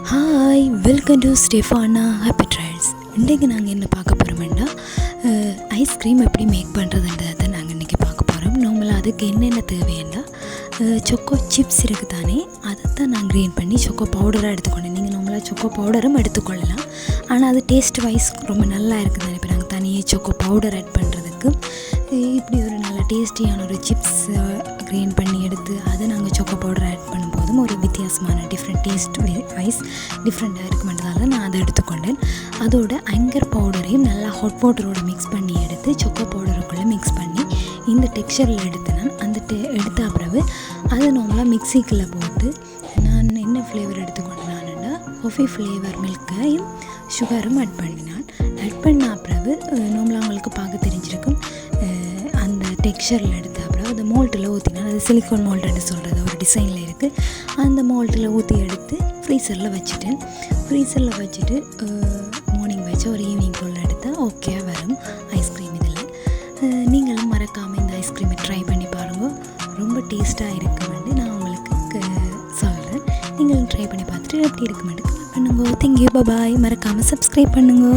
Hi, welcome to Stefana happy trails. இன்றைக்கு நாங்கள் என்ன பார்க்க போகிறோம்னா ஐஸ்கிரீம் எப்படி மேக் பண்ணுறதுன்றதை நாங்கள் இன்றைக்கி பார்க்க போகிறோம். நார்மலாக அதுக்கு என்னென்ன தேவைன்னா சொக்கோ சிப்ஸ் இருக்குது தானே, அதைத்தான் நான் கிரைண்ட் பண்ணி சொக்கோ பவுடராக எடுத்துக்கொண்டேன். நீங்கள் நார்மலாக சொக்கோ பவுடரும் எடுத்துக்கொள்ளலாம், ஆனால் அது டேஸ்ட் வைஸ் ரொம்ப நல்லா இருக்குது தானே. இப்போ நாங்கள் தனியே சொக்கோ பவுடர் ஆட் பண்ணுறதுக்கு இப்படி ஒரு நல்ல டேஸ்டியான ஒரு சிப்ஸ் கிரைண்ட் பண்ணி எடுத்து அதை நாங்கள் சொக்கோ பவுடர் ஆட் பண்ணும்போதும் ஒரு வித்தியாசமான டிஃப்ரெண்ட் டேஸ்ட் வைஸ் டிஃப்ரெண்ட்டாக இருக்குமென்றதால நான் அதை எடுத்துக்கொண்டேன். அதோட அங்கர் பவுடரையும் நல்லா ஹாட் வாட்டரோடு மிக்ஸ் பண்ணி எடுத்து சொக்கோ பவுடருக்குள்ளே மிக்ஸ் பண்ணி இந்த டெக்ஸ்சரில் எடுத்து நான் அந்த எடுத்த பிறகு அதை நார்மலாக மிக்சிக்குள்ளே போட்டு நான் என்ன ஃப்ளேவர் எடுத்துக்கொண்டேன் நான்டா காஃபி ஃப்ளேவர் மில்க்கையும் சுகரும் ஆட் பண்ணினான். ஆட் பண்ண பிறகு நார்மலாக அவங்களுக்கு பார்க்க தெரிஞ்சிருக்கும். அந்த டெக்ஸ்சரில் எடுத்த பிறகு அந்த மோல்ட்டில் ஊற்றினா, அது சிலிக்கான் மோல்ட்டுன்னு சொல்கிறது ஒரு டிசைனில் இருக்குது. அந்த மோல்ட்டில் ஊற்றி எடுத்து ஃப்ரீசரில் வச்சுட்டேன். ஃப்ரீசரில் வச்சுட்டு மார்னிங் வச்சு ஒரு ஈவினிங் போல் எடுத்தால் ஓகே வரும் ஐஸ்கிரீம். இதில் நீங்களும் மறக்காமல் இந்த ஐஸ்கிரீமை ட்ரை பண்ணி பாருங்கள், ரொம்ப டேஸ்ட்டாக இருக்குமெண்டு நான் உங்களுக்கு சொல்கிறேன். நீங்களும் ட்ரை பண்ணி பார்த்துட்டு எப்படி இருக்குமெண்டு பண்ணுங்க. தேங்க்யூ, பாய். மறக்காமல் சப்ஸ்கிரைப் பண்ணுங்க.